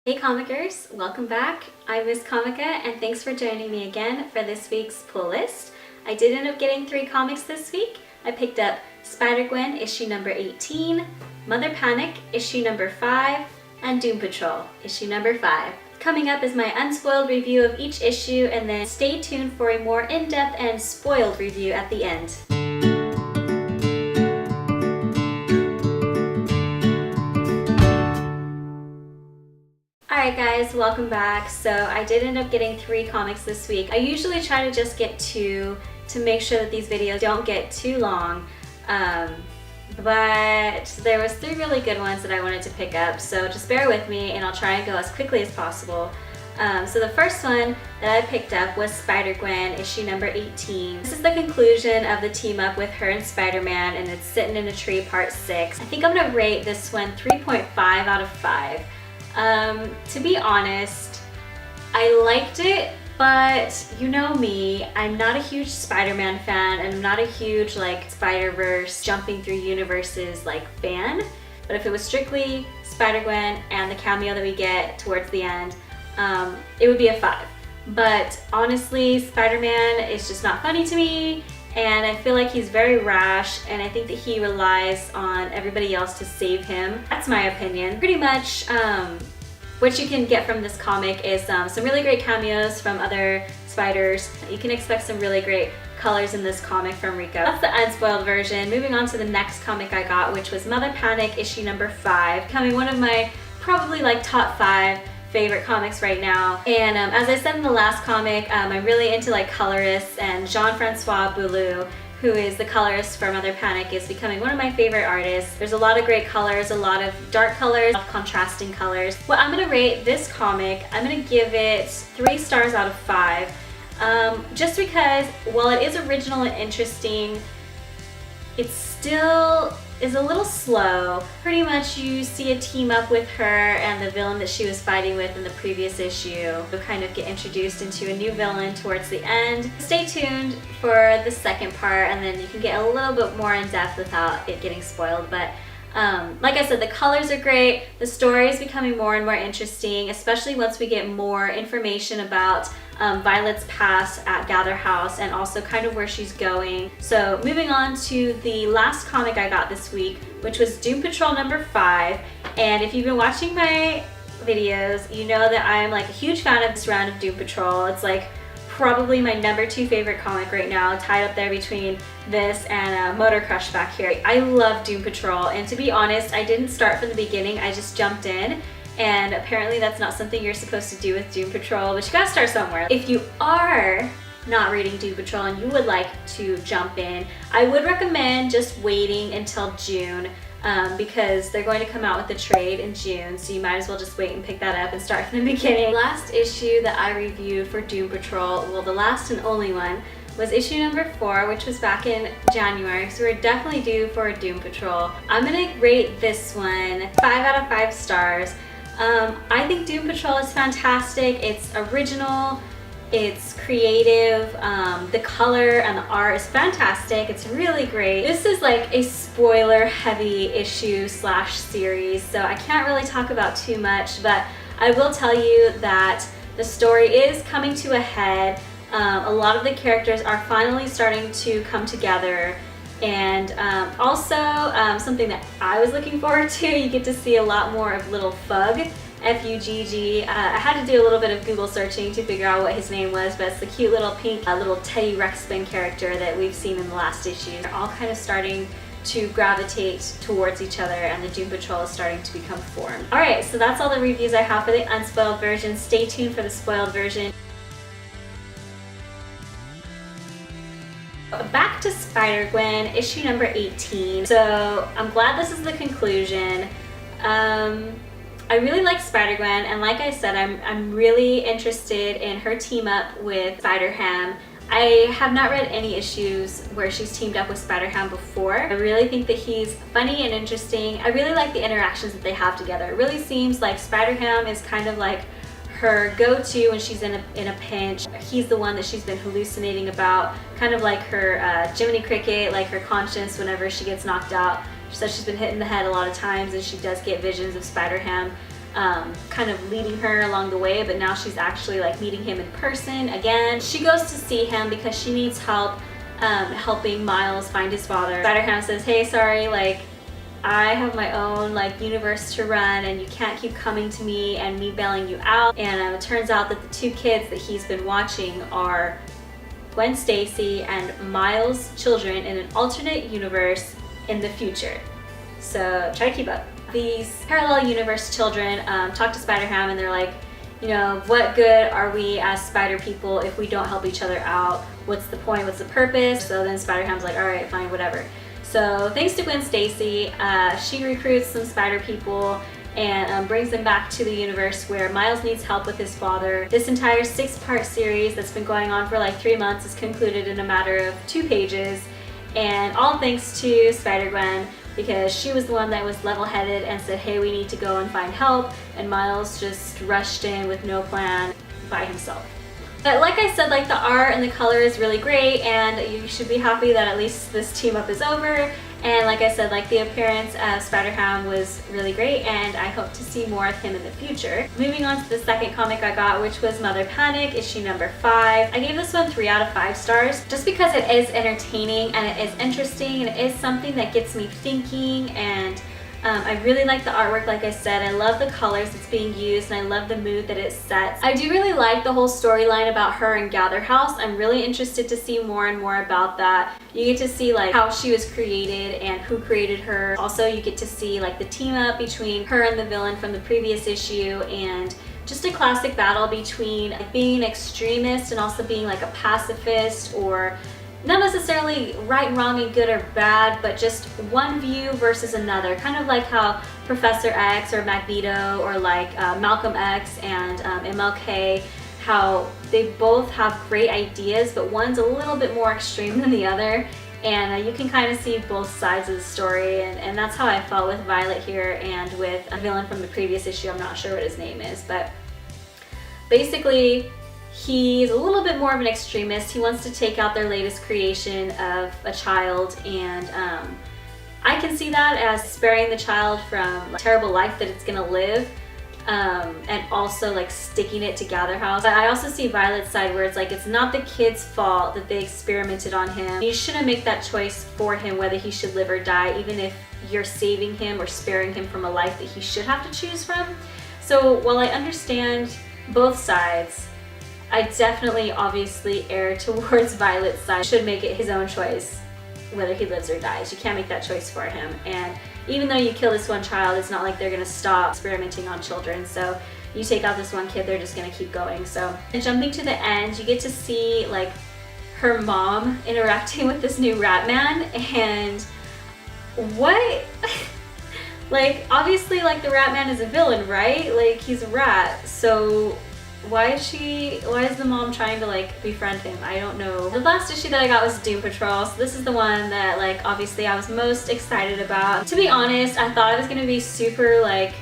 Hey Comikers, welcome back. I'm Miss Comika and thanks for joining me again for this week's pull list. I did end up getting 3 comics this week. I picked up Spider-Gwen issue number 18, Mother Panic issue number 5, and Doom Patrol issue number 5. Coming up is my unspoiled review of each issue, and then stay tuned for a more in-depth and spoiled review at the end. Alright guys, welcome back. So I did end up getting 3 comics this week. I usually try to just get 2 to make sure that these videos don't get too long. But there was 3 really good ones that I wanted to pick up, so just bear with me and I'll try and go as quickly as possible. So the first one that I picked up was Spider-Gwen issue number 18. This is the conclusion of the team up with her and Spider-Man, and it's Sitting in a Tree part 6. I think I'm gonna rate this one 3.5 out of 5. To be honest, I liked it, but you know me, I'm not a huge Spider-Man fan, and I'm not a huge like Spider-Verse jumping through universes like fan. But if it was strictly Spider-Gwen and the cameo that we get towards the end, it would be a 5. But honestly, Spider-Man is just not funny to me, and I feel like he's very rash, and I think that he relies on everybody else to save him. That's my opinion. Pretty much what you can get from this comic is some really great cameos from other spiders. You can expect some really great colors in this comic from Rico. That's the unspoiled version. Moving on to the next comic I got, which was Mother Panic issue number 5, becoming one of my probably like top 5 favorite comics right now. And as I said in the last comic, I'm really into like colorists, and Francois Beaulieu, who is the colorist for Mother Panic, is becoming one of my favorite artists. There's a lot of great colors, a lot of dark colors, contrasting colors. Well, I'm gonna rate this comic, I'm gonna give it 3 stars out of 5. Just because while it is original and interesting, it still is a little slow. Pretty much you see a team up with her and the villain that she was fighting with in the previous issue. You'll kind of get introduced into a new villain towards the end. Stay tuned for the second part, and then you can get a little bit more in depth without it getting spoiled. But like I said, the colors are great. The story is becoming more and more interesting, especially once we get more information about Violet's past at Gather House, and also kind of where she's going. So moving on to the last comic I got this week, which was Doom Patrol number 5. And if you've been watching my videos, you know that I'm like a huge fan of this run of Doom Patrol. It's like probably my number 2 favorite comic right now, tied up there between this and Motor Crush back here. I love Doom Patrol, and to be honest, I didn't start from the beginning, I just jumped in. And apparently that's not something you're supposed to do with Doom Patrol, but you gotta start somewhere. If you are not reading Doom Patrol and you would like to jump in, I would recommend just waiting until June, because they're going to come out with the trade in June, so you might as well just wait and pick that up and start from the beginning. The last issue that I reviewed for Doom Patrol, well, the last and only one, was issue number 4, which was back in January, so we're definitely due for a Doom Patrol. I'm gonna rate this one 5 out of 5 stars. I think Doom Patrol is fantastic. It's original, it's creative, the color and the art is fantastic. It's really great. This is like a spoiler heavy issue slash series, so I can't really talk about too much, but I will tell you that the story is coming to a head. A lot of the characters are finally starting to come together. And also something that I was looking forward to, you get to see a lot more of Little Fug, F-U-G-G. I had to do a little bit of Google searching to figure out what his name was, but it's the cute little pink little Teddy Ruxpin character that we've seen in the last issue. They're all kind of starting to gravitate towards each other, and the Doom Patrol is starting to become formed. Alright, so that's all the reviews I have for the unspoiled version. Stay tuned for the spoiled version. Back to Spider-Gwen, issue number 18. So I'm glad this is the conclusion. I really like Spider-Gwen, and like I said, I'm really interested in her team up with Spider-Ham. I have not read any issues where she's teamed up with Spider-Ham before. I really think that he's funny and interesting. I really like the interactions that they have together. It really seems like Spider-Ham is kind of like her go-to when she's in a pinch. He's the one that she's been hallucinating about, kind of like her Jiminy Cricket, like her conscience whenever she gets knocked out. She says she's been hit in the head a lot of times, and she does get visions of Spider-Ham. kind of leading her along the way, but now she's actually like meeting him in person again. She goes to see him because she needs help helping Miles find his father. Spider-Ham says, hey, sorry, like I have my own like universe to run and you can't keep coming to me and me bailing you out. And it turns out that the two kids that he's been watching are Gwen Stacy and Miles' children in an alternate universe in the future. So try to keep up. These parallel universe children talk to Spider-Ham and they're like, you know, what good are we as spider people if we don't help each other out? What's the point? What's the purpose? So then Spider-Ham's like, all right, fine, whatever. So thanks to Gwen Stacy, she recruits some spider people and brings them back to the universe where Miles needs help with his father. This entire 6-part series that's been going on for like 3 months is concluded in a matter of 2 pages, and all thanks to Spider-Gwen, because she was the one that was level-headed and said, hey, we need to go and find help, and Miles just rushed in with no plan by himself. But like I said, like the art and the color is really great, and you should be happy that at least this team up is over. And like I said, like the appearance of Spider-Ham was really great, and I hope to see more of him in the future. Moving on to the second comic I got, which was Mother Panic, issue number 5. I gave this one 3 out of 5 stars, just because it is entertaining and it is interesting and it is something that gets me thinking, and I really like the artwork. Like I said, I love the colors that's being used and I love the mood that it sets. I do really like the whole storyline about her and Gather House. I'm really interested to see more and more about that. You get to see like how she was created and who created her. Also, you get to see like the team up between her and the villain from the previous issue, and just a classic battle between like being an extremist and also being like a pacifist, or not necessarily right and wrong and good or bad, but just one view versus another. Kind of like how Professor X or Magneto or like Malcolm X and MLK, how they both have great ideas, but one's a little bit more extreme than the other. And you can kind of see both sides of the story, and that's how I felt with Violet here and with a villain from the previous issue. I'm not sure what his name is, but basically he's a little bit more of an extremist. He wants to take out their latest creation of a child, and I can see that as sparing the child from a terrible life that it's gonna live, and also like sticking it to Gather House. But I also see Violet's side where it's like, it's not the kid's fault that they experimented on him. You shouldn't make that choice for him whether he should live or die, even if you're saving him or sparing him from a life that he should have to choose from. So while I understand both sides, I definitely obviously err towards Violet's side. Should make it his own choice whether he lives or dies. You can't make that choice for him. And even though you kill this one child, it's not like they're gonna stop experimenting on children. So you take out this one kid, they're just gonna keep going. So, and jumping to the end, you get to see like her mom interacting with this new rat man, and what? Like, obviously like the rat man is a villain, right? Like he's a rat, so why is the mom trying to like befriend him? I don't know. The last issue that I got was Doom Patrol, so this is the one that like obviously I was most excited about. To be honest, I thought I was gonna be super like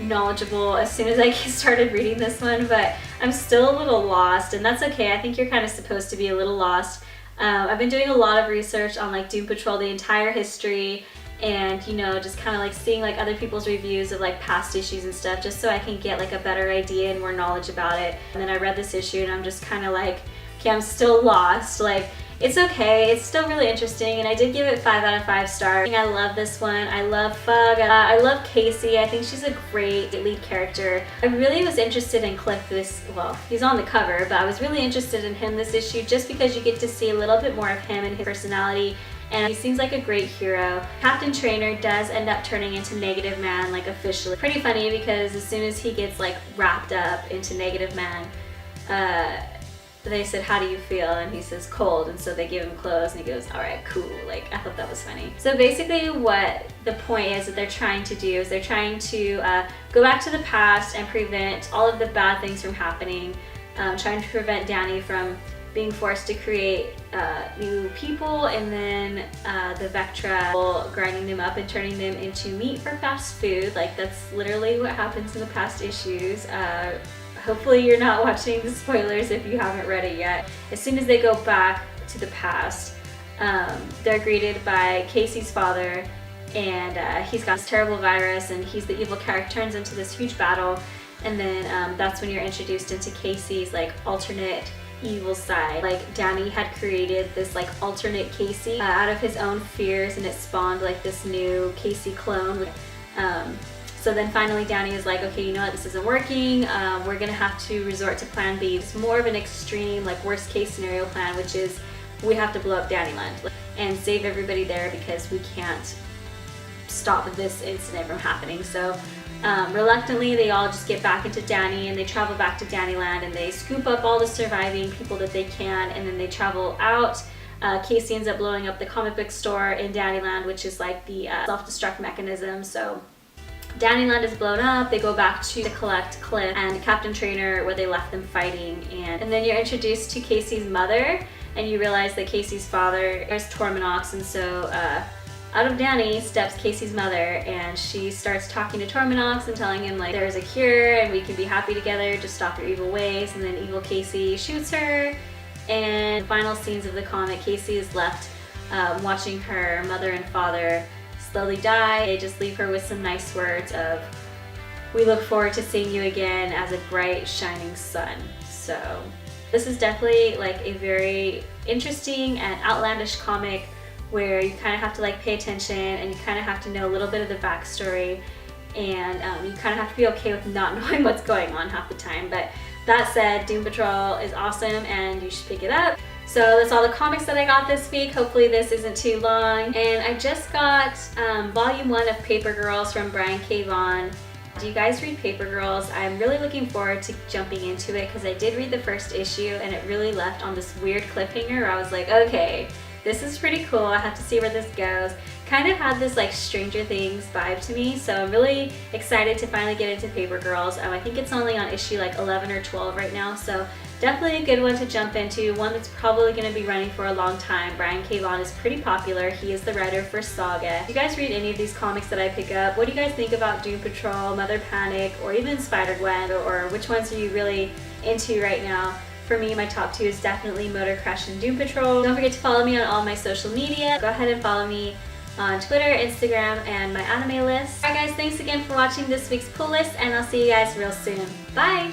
knowledgeable as soon as I started reading this one, but I'm still a little lost, and that's okay. I think you're kind of supposed to be a little lost. I've been doing a lot of research on like Doom Patrol, the entire history, and you know, just kind of like seeing like other people's reviews of like past issues and stuff, just so I can get like a better idea and more knowledge about it. And then I read this issue and I'm just kind of like, okay, I'm still lost. Like, it's okay, it's still really interesting, and I did give it 5 out of 5 stars. I love this one. I love Fug. I love Casey. I think she's a great lead character. I really was interested in Cliff this, well, he's on the cover, but I was really interested in him this issue just because you get to see a little bit more of him and his personality, and he seems like a great hero. Captain Trainer does end up turning into Negative Man, like officially. Pretty funny because as soon as he gets like wrapped up into Negative Man, they said, how do you feel? And he says, cold. And so they give him clothes and he goes, all right, cool. Like, I thought that was funny. So basically what the point is that they're trying to do is they're trying to go back to the past and prevent all of the bad things from happening, trying to prevent Danny from being forced to create new people, and then the Vectra grinding them up and turning them into meat for fast food. Like, that's literally what happens in the past issues. Hopefully you're not watching the spoilers if you haven't read it yet. As soon as they go back to the past, they're greeted by Casey's father, and he's got this terrible virus, and he's the evil character, turns into this huge battle, and then that's when you're introduced into Casey's like alternate evil side. Like Danny had created this like alternate Casey out of his own fears, and it spawned like this new Casey clone. So then finally Danny is like, okay, you know what, this isn't working, we're gonna have to resort to plan B. It's more of an extreme, like worst case scenario plan, which is we have to blow up Dannyland and save everybody there because we can't stop this incident from happening. So reluctantly they all just get back into Danny, and they travel back to Dannyland, and they scoop up all the surviving people that they can, and then they travel out. Casey ends up blowing up the comic book store in Dannyland, which is like the self-destruct mechanism. So Dannyland is blown up, they go back to collect Cliff and Captain Trainer where they left them fighting, and then you're introduced to Casey's mother, and you realize that Casey's father is Torminox, and so out of Danny steps Casey's mother, and she starts talking to Torminox and telling him like there's a cure and we can be happy together, just stop your evil ways. And then evil Casey shoots her, and final scenes of the comic, Casey is left watching her mother and father slowly die. They just leave her with some nice words of, we look forward to seeing you again as a bright shining sun. So this is definitely like a very interesting and outlandish comic where you kind of have to like pay attention, and you kind of have to know a little bit of the backstory, and you kind of have to be okay with not knowing what's going on half the time. But that said, Doom Patrol is awesome and you should pick it up. So that's all the comics that I got this week. Hopefully this isn't too long. And I just got volume 1 of Paper Girls from Brian K. Vaughan. Do you guys read Paper Girls? I'm really looking forward to jumping into it because I did read the first issue, and it really left on this weird cliffhanger where I was like, okay, this is pretty cool, I have to see where this goes. Kind of had this like Stranger Things vibe to me, so I'm really excited to finally get into Paper Girls. I think it's only on issue like 11 or 12 right now, so definitely a good one to jump into, one that's probably going to be running for a long time. Brian K. Vaughan is pretty popular. He is the writer for Saga. Do you guys read any of these comics that I pick up? What do you guys think about Doom Patrol, Mother Panic, or even Spider-Gwen, or which ones are you really into right now? For me, my top 2 is definitely Motor Crash and Doom Patrol. Don't forget to follow me on all my social media. Go ahead and follow me on Twitter, Instagram, and my anime list. Alright guys, thanks again for watching this week's pull list, and I'll see you guys real soon. Bye!